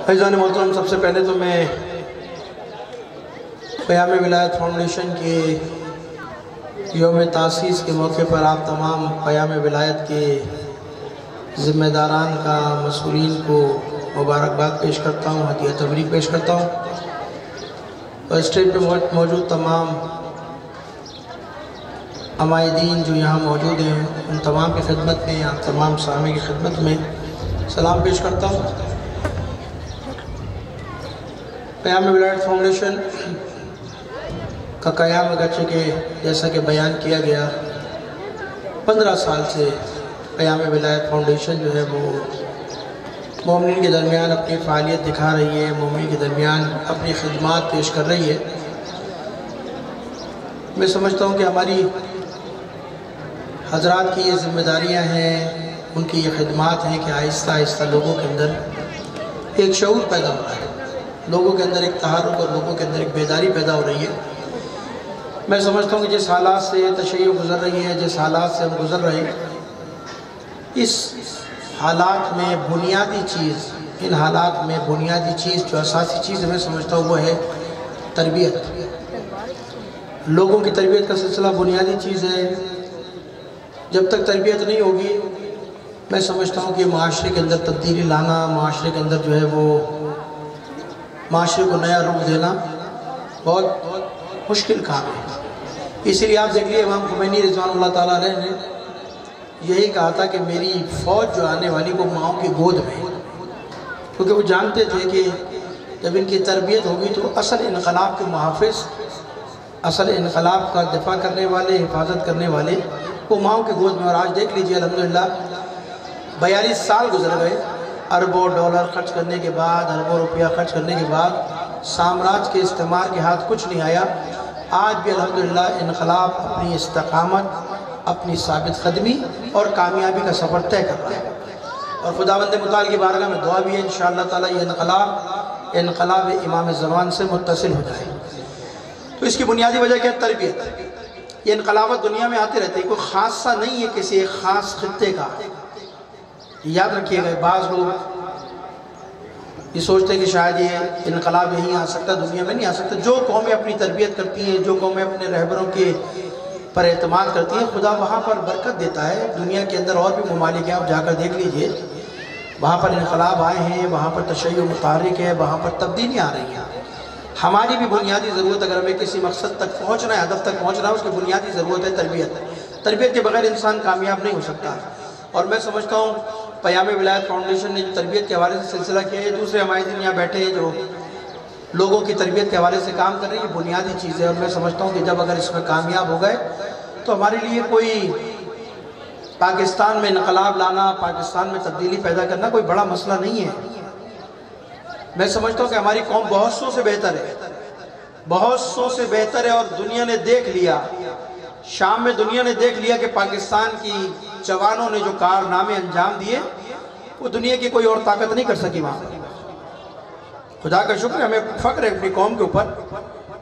عزیزان محترم، سب سے پہلے تو میں قیام ولایت فاؤنڈیشن کے یوم تاسیس کے موقع پر آپ تمام قیام ولایت کے ذمہ داران کا مسئولین کو مبارکباد پیش کرتا ہوں، ہدیہ تبریک پیش کرتا ہوں، اور اسٹیج پہ موجود تمام عمائدین جو یہاں موجود ہیں ان تمام کی خدمت میں، آپ تمام سامع کی خدمت میں سلام پیش کرتا ہوں۔ قیام ولایت فاؤنڈیشن کا قیام اگرچہ کہ جیسا کہ بیان کیا گیا 15 سال سے قیام ولایت فاؤنڈیشن جو ہے وہ مومنین کے درمیان اپنی فعالیت دکھا رہی ہے، مومنین کے درمیان اپنی خدمات پیش کر رہی ہے۔ میں سمجھتا ہوں کہ ہماری حضرات کی یہ ذمہ داریاں ہیں، ان کی یہ خدمات ہیں کہ آہستہ آہستہ لوگوں کے اندر ایک شعور پیدا ہو رہا ہے، لوگوں کے اندر ایک تحرک اور لوگوں کے اندر ایک بیداری پیدا ہو رہی ہے۔ میں سمجھتا ہوں کہ جس حالات سے تشیع گزر رہی ہے، جس حالات سے ہم گزر رہے ہیں، اس حالات میں بنیادی چیز، ان حالات میں بنیادی چیز جو اساسی چیز میں سمجھتا ہوں وہ ہے تربیت۔ لوگوں کی تربیت کا سلسلہ بنیادی چیز ہے۔ جب تک تربیت نہیں ہوگی میں سمجھتا ہوں کہ معاشرے کے اندر تبدیلی لانا، معاشرے کے اندر جو ہے وہ معاشرے کو نیا رخ دینا بہت مشکل کام ہے۔ اسی لیے آپ دیکھ لیے امام خمینی رضوان اللہ تعالیٰ علیہ نے یہی کہا تھا کہ میری فوج جو آنے والی وہ ماؤں کی گود میں، کیونکہ وہ جانتے تھے کہ جب ان کی تربیت ہوگی تو اصل انقلاب کے محافظ، اصل انقلاب کا دفاع کرنے والے، حفاظت کرنے والے وہ ماؤں کی گود میں۔ اور آج دیکھ لیجئے الحمدللہ 42 سال گزر گئے، اربوں ڈالر خرچ کرنے کے بعد، اربوں روپیہ خرچ کرنے کے بعد سامراج کے استعمار کے ہاتھ کچھ نہیں آیا۔ آج بھی الحمدللہ انقلاب اپنی استقامت، اپنی ثابت قدمی اور کامیابی کا سفر طے کر رہا ہے، اور خداوند متعال کی بارگاہ میں دعا بھی ہے انشاءاللہ تعالی یہ انقلاب امام زمان سے متصل ہو جائے۔ تو اس کی بنیادی وجہ کیا ہے؟ تربیت۔ یہ انقلابات دنیا میں آتے رہتے ہیں، کوئی خاصہ نہیں ہے کسی ایک خاص خطے کا۔ یاد رکھیے گا، بعض لوگ یہ سوچتے ہیں کہ شاید یہ انقلاب یہیں آ سکتا، دنیا میں نہیں آ سکتا۔ جو قومیں اپنی تربیت کرتی ہیں، جو قومیں اپنے رہبروں کے پر اعتماد کرتی ہیں، خدا وہاں پر برکت دیتا ہے۔ دنیا کے اندر اور بھی ممالک ہیں، آپ جا کر دیکھ لیجئے، وہاں پر انقلاب آئے ہیں، وہاں پر تشیع متحرک ہے، وہاں پر تبدیلیاں آ رہی ہیں۔ ہماری بھی بنیادی ضرورت، اگر ہمیں کسی مقصد تک پہنچنا ہے، ہدف تک پہنچنا ہے، اس کی بنیادی ضرورت ہے تربیت۔ تربیت کے بغیر انسان کامیاب نہیں ہو سکتا۔ اور میں سمجھتا ہوں قیام ولایت فاؤنڈیشن نے جو تربیت کے حوالے سے سلسلہ کیا ہے، دوسرے عمائدین یہاں بیٹھے ہیں جو لوگوں کی تربیت کے حوالے سے کام کر رہے ہیں، یہ بنیادی چیز ہے۔ اور میں سمجھتا ہوں کہ جب اگر اس میں کامیاب ہو گئے تو ہمارے لیے کوئی پاکستان میں انقلاب لانا، پاکستان میں تبدیلی پیدا کرنا کوئی بڑا مسئلہ نہیں ہے۔ میں سمجھتا ہوں کہ ہماری قوم بہت سو سے بہتر ہے، بہت سو سے بہتر ہے، اور دنیا نے دیکھ لیا، شام میں دنیا نے دیکھ لیا کہ پاکستان کی جوانوں نے جو کارنامے انجام دیے وہ دنیا کی کوئی اور طاقت نہیں کر سکی وہاں۔ خدا کا شکر ہے، ہمیں فخر ہے اپنی قوم کے اوپر،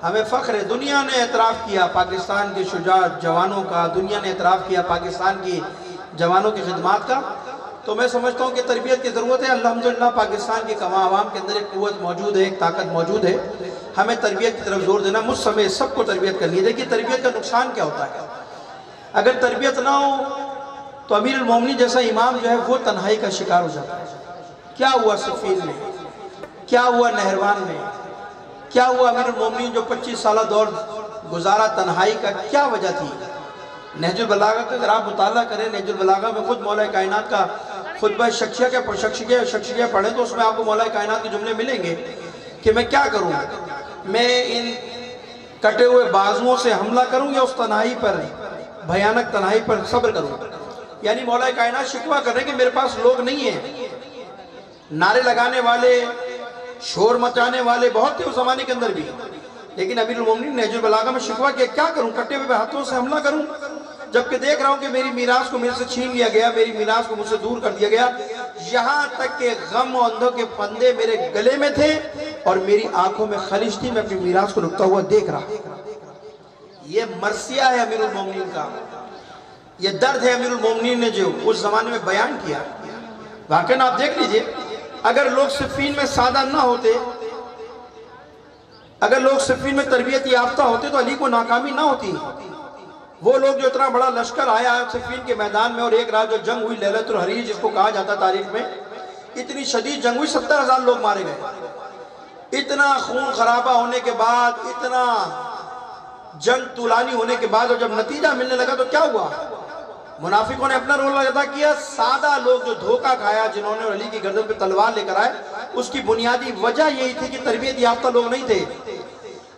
ہمیں فخر ہے۔ دنیا نے اعتراف کیا پاکستان کے شجاع جوانوں کا، دنیا نے اعتراف کیا پاکستان کی جوانوں کی خدمات کا۔ تو میں سمجھتا ہوں کہ تربیت کی ضرورت ہے۔ الحمدللہ پاکستان کی عوام کے اندر ایک قوت موجود ہے، ایک طاقت موجود ہے، ہمیں تربیت کی طرف زور دینا، مجھ سمیت سب کو تربیت کرنی ہے۔ دیکھیے تربیت کا نقصان کیا ہوتا ہے، اگر تربیت نہ ہو تو امیر المومنین جیسا امام جو ہے وہ تنہائی کا شکار ہو جاتا ہے۔ کیا ہوا صفین میں، کیا ہوا نہروان میں، کیا ہوا امیر المومنین جو 25 سالہ دور گزارا تنہائی کا، کیا وجہ تھی؟ نہج البلاغہ کا اگر آپ مطالعہ کریں، نہج البلاغہ میں خود مولا کائنات کا خطبہ شخصیہ پڑھیں تو اس میں آپ کو مولا کائنات کے جملے ملیں گے کہ میں کیا کروں، میں ان کٹے ہوئے بازوؤں سے حملہ کروں یا اس تنہائی پر، بھیانک تنہائی پر صبر کروں۔ یعنی مولا کائنات شکوہ کر رہے ہیں کہ میرے پاس لوگ نہیں ہیں۔ نعرے لگانے والے، شور مچانے والے بہت تھے اس زمانے کے اندر بھی، لیکن امیر المومنین نہج البلاغہ میں شکوہ کیا، کیا کروں، کٹے ہوئے ہاتھوں سے حملہ کروں، جبکہ دیکھ رہا ہوں کہ میری میراث کو میرے سے چھین لیا گیا، میری میراث کو مجھ سے دور کر دیا گیا، یہاں تک کہ غم و اندھوں کے پندے میرے گلے میں تھے اور میری آنکھوں میں خلش تھی، میں اپنی میراث کو رکتا ہوا دیکھ رہا۔ یہ مرثیہ ہے امیر المومنین کا، یہ درد ہے امیر المومنین نے جو اس زمانے میں بیان کیا۔ واقعاً آپ دیکھ لیجئے اگر لوگ صفین میں سادہ نہ ہوتے، اگر لوگ صفین میں تربیت یافتہ ہوتے تو علی کو ناکامی نہ ہوتی۔ وہ لوگ جو اتنا بڑا لشکر آیا صفین کے میدان میں، اور ایک رات جو جنگ ہوئی لیلۃ الحریر جس کو کہا جاتا تاریخ میں، اتنی شدید جنگ ہوئی، 70,000 لوگ مارے گئے۔ اتنا خون خرابہ ہونے کے بعد، اتنا جنگ طولانی ہونے کے بعد، اور جب نتیجہ ملنے لگا تو کیا ہوا؟ منافقوں نے اپنا رول ادا کیا۔ سادہ لوگ جو دھوکہ کھایا، جنہوں نے علی کی گردن پہ تلوار لے کر آئے، اس کی بنیادی وجہ یہی تھی کہ تربیت یافتہ لوگ نہیں تھے۔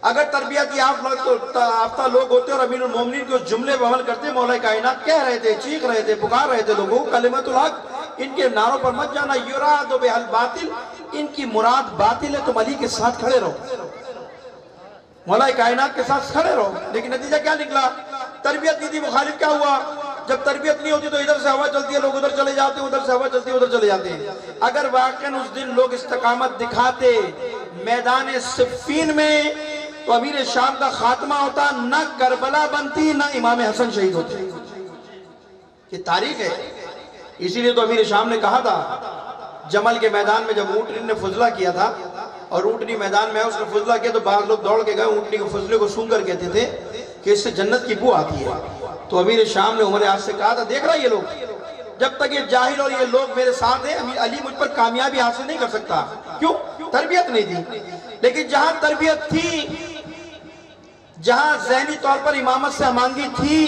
اگر تربیت یافتہ لوگ ہوتے اور امیر المومنین کے اس جملے پر عمل کرتے، مولا کائنات کہہ رہے تھے، چیخ رہے تھے، پکار رہے تھے لوگوں کلمۃ الحق، ان کے نعروں پر مت جانا، یراد بہل باطل، ان کی مراد باطل ہے، تم علی کے ساتھ کھڑے رہو، مولا کائنات کے ساتھ کھڑے رہو۔ لیکن نتیجہ کیا نکلا؟ تربیت نہیں تھی، مخالف کیا ہوا؟ جب تربیت نہیں ہوتی تو ادھر سے ہوا چلتی ہے، لوگ ادھر چلے جاتے ہیں، ادھر سے ہوا چلتی ہے، ادھر چلے جاتے ہیں۔ اگر واقعاً اس دن لوگ استقامت دکھاتے میدان صفین میں، تو امیر شام کا خاتمہ ہوتا، نہ کربلا بنتی، نہ امام حسن شہید ہوتے۔ یہ تاریخ ہے۔ اسی لیے تو امیر شام نے کہا تھا جمل کے میدان میں، جب اونٹنی نے فضلہ کیا تھا اور اونٹنی میدان میں اس نے فضلہ کیا، تو بعض لوگ دوڑ کے گئے اونٹنی کے فضلے کو سونگ کر کہتے تھے کہ اس سے جنت کی بو آتی ہے۔ تو امیر شام نے عمر اعظم سے کہا تھا، دیکھ رہا یہ لوگ، جب تک یہ جاہل اور یہ لوگ میرے ساتھ ہیں، علی مجھ پر کامیابی حاصل نہیں کر سکتا۔ کیوں؟ تربیت نہیں تھی۔ لیکن جہاں تربیت تھی، جہاں ذہنی طور پر امامت سے امانگی تھی،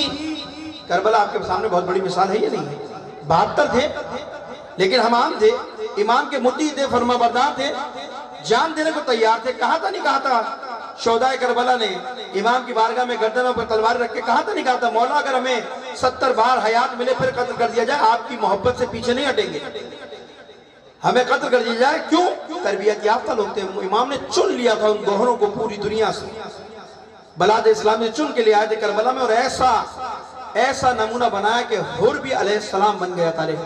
کربلا آپ کے سامنے بہت بڑی مثال ہے، یہ نہیں ہے۔ 72 تھے لیکن ہم عام تھے، امام کے مطیع تھے، فرما بردار تھے، جان دینے کو تیار تھے۔ کہا تھا نہیں کہا تھا شہدائے کربلا نے امام کی بارگاہ میں گردنوں پر تلوار رکھ کے کہا تھا نہیں کہا تھا، مولا اگر ہمیں 70 بار حیات ملے پھر قتل کر دیا جائے، آپ کی محبت سے پیچھے نہیں ہٹیں گے، ہمیں قتل کر دیا جائے۔ کیوں؟ تربیت یافتہ لوگ تھے۔ امام نے چن لیا تھا ان گوہروں کو پوری دنیا سے، بلاد اسلام نے چن کے لے آئے تھے کربلا میں، اور ایسا نمونہ بنایا کہ حر بھی علیہ السلام بن گیا تاریخ۔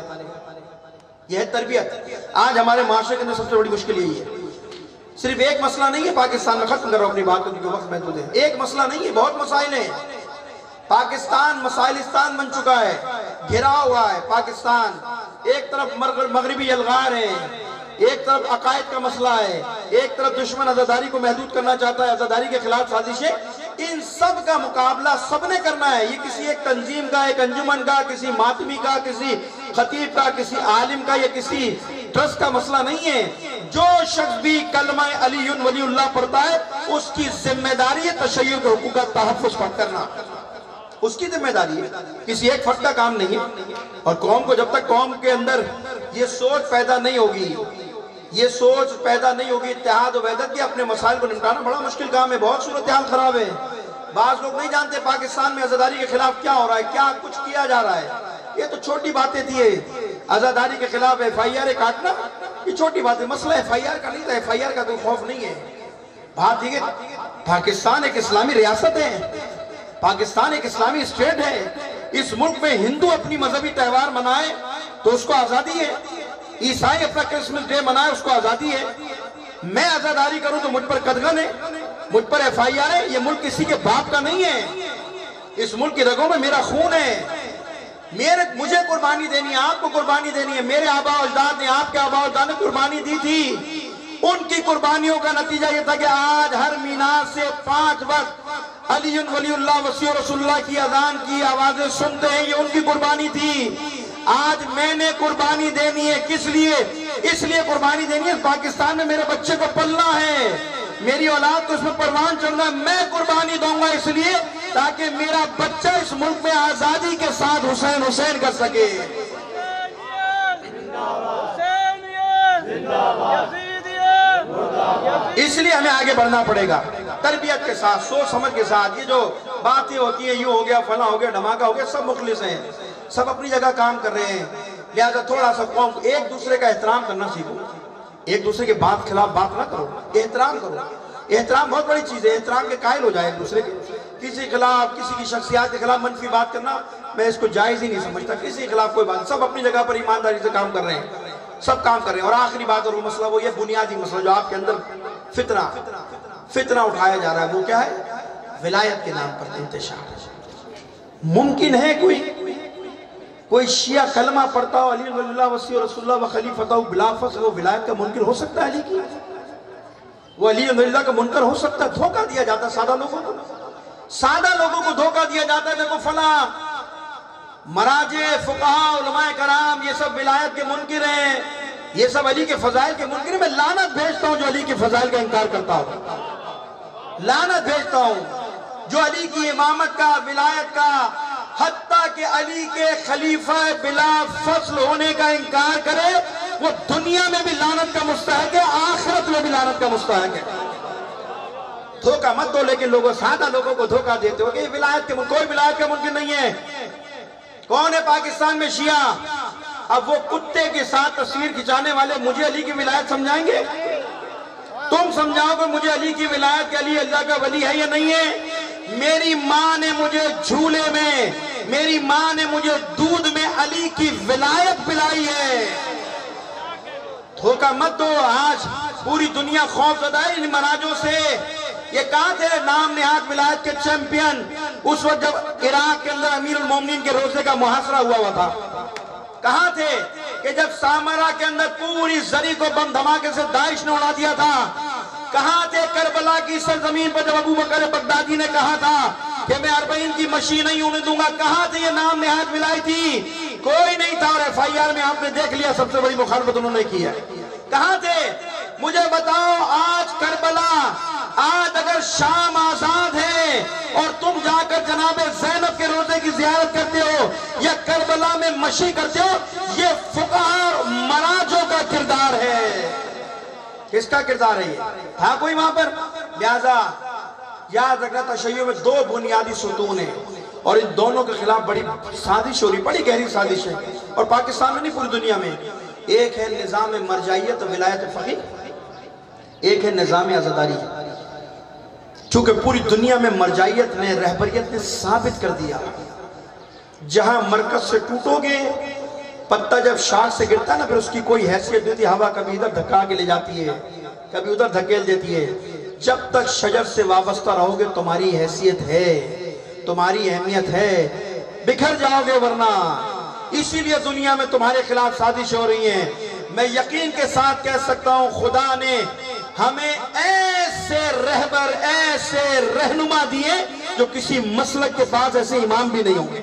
یہ ہے تربیت۔ آج ہمارے معاشرے کے اندر سب سے بڑی مشکل یہی ہے۔ صرف ایک مسئلہ نہیں ہے پاکستان میں، ختم کرو اپنی بات کو کیونکہ وقت محدود ہے۔ ایک مسئلہ نہیں ہے، بہت مسائل ہیں۔ پاکستان مسائلستان بن چکا ہے، گھرا ہوا ہے پاکستان۔ ایک طرف مغربی الغار ہے، ایک طرف عقائد کا مسئلہ ہے، ایک طرف دشمن عزاداری کو محدود کرنا چاہتا ہے، عزاداری کے خلاف سازشیں۔ ان سب کا مقابلہ سب نے کرنا ہے۔ یہ کسی ایک تنظیم کا، ایک انجمن کا، کسی ماتمی کا، کسی خطیب کا، کسی عالم کا یا کسی ٹرسٹ کا مسئلہ نہیں ہے۔ جو شخص بھی کلمہ علی ولی اللہ پڑھتا ہے، اس کی ذمہ داری ہے تشیع کے حقوق کا تحفظ کرنا، اس کی ذمہ داری ہے، کسی ایک فرد کا کام نہیں ہے۔ اور قوم کو جب تک قوم کے اندر یہ سوچ پیدا نہیں ہوگی، یہ سوچ پیدا نہیں ہوگی اتحاد و وحدت کی، اپنے مسائل کو نمٹانا بڑا مشکل کام ہے۔ بہت صورتحال خراب ہے۔ بعض لوگ نہیں جانتے پاکستان میں عزاداری کے خلاف کیا ہو رہا ہے، کیا کچھ کیا جا رہا ہے۔ یہ تو چھوٹی باتیں تھی، عزاداری کے خلاف FIR کاٹنا، یہ چھوٹی بات ہے۔ مسئلہ FIR کا نہیں تھا، FIR کا کوئی خوف نہیں ہے۔ بات یہ کہ پاکستان ایک اسلامی ریاست ہے، پاکستان ایک اسلامی اسٹیٹ ہے۔ اس ملک میں ہندو اپنی مذہبی تہوار منائے تو اس کو آزادی ہے، عیسائی اپنا کرسمس ڈے منائے اس کو آزادی ہے۔ میں عزاداری کروں تو مجھ پر قدغن ہے، مجھ پر FIR ہے۔ یہ ملک کسی کے باپ کا نہیں ہے، اس ملک کی رگوں میں میرا خون ہے، مجھے قربانی دینی ہے، آپ کو قربانی دینی ہے۔ میرے آباء و اجداد نے، آپ کے آباء و اجداد نے قربانی دی تھی، ان کی قربانیوں کا نتیجہ یہ تھا کہ آج ہر مینار سے 5 وقت علی ولی اللہ وسیع رسول اللہ کی اذان کی آوازیں سنتے ہیں، یہ ان کی قربانی تھی۔ آج میں نے قربانی دینی ہے، کس لیے؟ اس لیے قربانی دینی ہے پاکستان میں میرے بچے کو پلنا ہے، میری اولاد کو اس میں پروان چڑھنا ہے۔ میں قربانی دوں گا اس لیے تاکہ میرا بچہ اس ملک میں آزادی کے ساتھ حسین حسین کر سکے۔ اس لیے ہمیں آگے بڑھنا پڑے گا تربیت کے ساتھ، سوچ سمجھ کے ساتھ۔ یہ جو باتیں ہوتی ہیں، یوں ہو گیا، فلاں ہو گیا، دھماکہ ہو گیا، سب مخلص ہیں، سب اپنی جگہ کام کر رہے ہیں۔ لہذا تھوڑا سا قوم ایک دوسرے کا احترام کرنا سیکھو، ایک دوسرے کے خلاف بات نہ کرو، احترام کرو۔ احترام بہت بڑی چیز ہے، احترام کے قائل ہو جائے ایک دوسرے کے۔ کسی خلاف، کسی کی شخصیات کے خلاف منفی بات کرنا میں اس کو جائز ہی نہیں سمجھتا۔ کسی خلاف کوئی بات، سب اپنی جگہ پر ایمانداری سے کام کر رہے ہیں، سب کام کر رہے ہیں۔ اور آخری بات اور وہ مسئلہ، وہ یہ بنیادی مسئلہ جو آپ کے اندر فتنہ اٹھایا جا رہا ہے، وہ کیا ہے؟ ولایت کے نام پر انتشار۔ ممکن ہے کوئی شیعہ کلمہ پڑھتا ہو علی ولی اللہ وسیع رسول اللہ و خلیفتہ بلا فصل، وہ ولایت کا منکر ہو سکتا ہے علی کی؟ وہ علی ولی اللہ کا منکر ہو سکتا ہے؟ دھوکہ دیا جاتا ہے سادہ لوگوں کو، سادہ لوگوں کو دھوکہ دیا جاتا ہے. دیکھو فلاں مراجع فقہاء علماء کرام یہ سب ولایت کے منکر ہیں، یہ سب علی کے فضائل کے منکر ہیں. میں لعنت بھیجتا ہوں جو علی کے فضائل کا انکار کرتا ہوں، لعنت بھیجتا ہوں جو علی کی امامت کا، ولایت کا، حتیٰ کہ علی کے خلیفہ بلا فصل ہونے کا انکار کرے، وہ دنیا میں بھی لعنت کا مستحق ہے، آخرت میں بھی لعنت کا مستحق ہے. دھوکہ مت دو، لیکن لوگوں سادہ لوگوں کو دھوکہ دیتے ہو کہ ولایت کے کوئی ولایت کا منکر نہیں ہے. کون ہے پاکستان میں شیعہ؟ اب وہ کتے کے ساتھ تصویر کھچانے والے مجھے علی کی ولایت سمجھائیں گے؟ تم سمجھاؤ گے مجھے علی کی ولایت کہ علی اللہ کا ولی ہے یا نہیں ہے؟ میری ماں نے مجھے جھولے میں، میری ماں نے مجھے دودھ میں علی کی ولایت پلائی ہے. دھوکہ مت دو. آج پوری دنیا خوف زدہ ہے ان مراجوں سے. یہ کہاں تھے نام نہاد ولایت کے چیمپئن اس وقت جب عراق کے اندر امیر المومنین کے روزے کا محاصرہ ہوا تھا؟ کہاں تھے کہ جب سامرا کے اندر پوری زری کو بم دھماکے سے داعش نے اڑا دیا تھا؟ کہاں تھے کربلا کی سرزمین پر جب ابو بکر بغدادی نے کہا تھا کہ میں 40 کی مشین نہیں ہونے دوں گا؟ کہاں تھے یہ نام نہاد ولایت تھی؟ کوئی نہیں تھا. اور FIR میں آپ نے دیکھ لیا سب سے بڑی مخالفت انہوں نے کی ہے. کہاں تھے؟ مجھے بتاؤ آج کربلا، آج اگر شام آزاد ہے اور تم جا کر جناب زینب کے روزے کی زیارت کرتے ہو یا کربلا میں مشی کرتے ہو، یہ فقہاء مراجوں کا کردار ہے. کس کا کردار ہے یہ؟ تھا کوئی وہاں پر؟ لہذا یاد رکھنا تشیع میں 2 بنیادی ستون ہیں اور ان دونوں کے خلاف بڑی سازش ہو رہی، بڑی گہری سازش ہے. اور پاکستان میں نہیں پوری دنیا میں. ایک ہے نظام مرجعیت و ولایت فقیہ، ایک ہے نظام عزاداری. چونکہ پوری دنیا میں مرجعیت نے، رہبریت نے ثابت کر دیا جہاں مرکز سے ٹوٹو گے، پتہ جب شاخ سے گرتا ہے نا پھر اس کی کوئی حیثیت دیتی، ہوا کبھی ادھر دھکا کے لے جاتی ہے، کبھی ادھر دھکیل دیتی ہے. جب تک شجر سے وابستہ رہو گے تمہاری حیثیت ہے، تمہاری اہمیت ہے. بکھر جاؤ گے ورنہ. اسی لیے دنیا میں تمہارے خلاف سازش ہو رہی ہیں. میں یقین کے ساتھ کہہ سکتا ہوں خدا نے ہمیں ایسے رہبر، ایسے رہنما دیے جو کسی مسلک کے پاس ایسے امام بھی نہیں ہوں گے.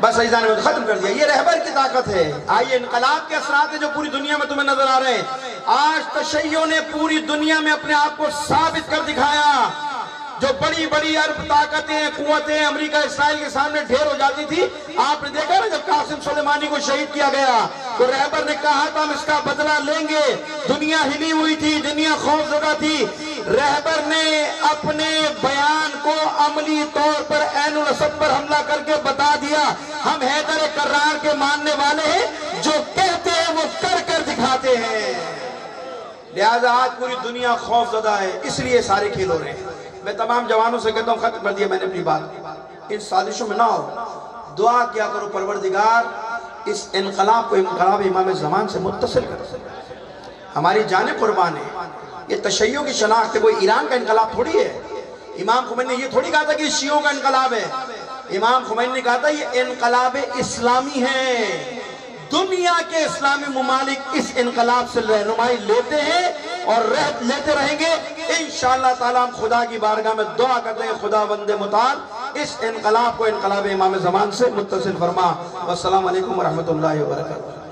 بس عزیزان نے ختم کر دیا. یہ رہبر کی طاقت ہے. آئیے انقلاب کے اثرات ہیں جو پوری دنیا میں تمہیں نظر آ رہے ہیں. آج تشیع نے پوری دنیا میں اپنے آپ کو ثابت کر دکھایا. جو بڑی بڑی عرب طاقتیں، قوتیں امریکہ اسرائیل کے سامنے ڈھیر ہو جاتی تھی. آپ نے دیکھا نا جب قاسم سلیمانی کو شہید کیا گیا تو رہبر نے کہا تھا ہم اس کا بدلہ لیں گے. دنیا ہلی ہوئی تھی، دنیا خوف زدہ تھی. رہبر نے اپنے بیان کو عملی طور پر عین الاسد پر حملہ کر کے بتا دیا ہم حیدر کرار کے ماننے والے ہیں، جو کہتے ہیں وہ کر کر دکھاتے ہیں. لہذا آج پوری دنیا خوف زدہ ہے، اس لیے سارے کھیل ہو رہے ہیں. میں تمام جوانوں سے کہتا ہوں ختم کر دیا میں نے اپنی بات. ان سازشوں میں نہ ہو. دعا کیا کرو پروردگار اس انقلاب کو انقلاب امام زمان سے متصل کر. ہماری جانیں قربان ہے. یہ تشیع کی شناخت ہے. وہ ایران کا انقلاب تھوڑی ہے. امام خمینی نے یہ تھوڑی کہا تھا کہ شیعوں کا انقلاب ہے. امام خمینی نے کہا تھا یہ انقلاب اسلامی ہے. دنیا کے اسلامی ممالک اس انقلاب سے رہنمائی لیتے ہیں اور لیتے رہیں گے. انشاءاللہ تعالی ہم خدا کی بارگاہ میں دعا کرتے ہیں خدا بند متعال اس انقلاب کو انقلاب امام زمان سے متصل فرما. والسلام علیکم ورحمۃ اللہ وبرکاتہ.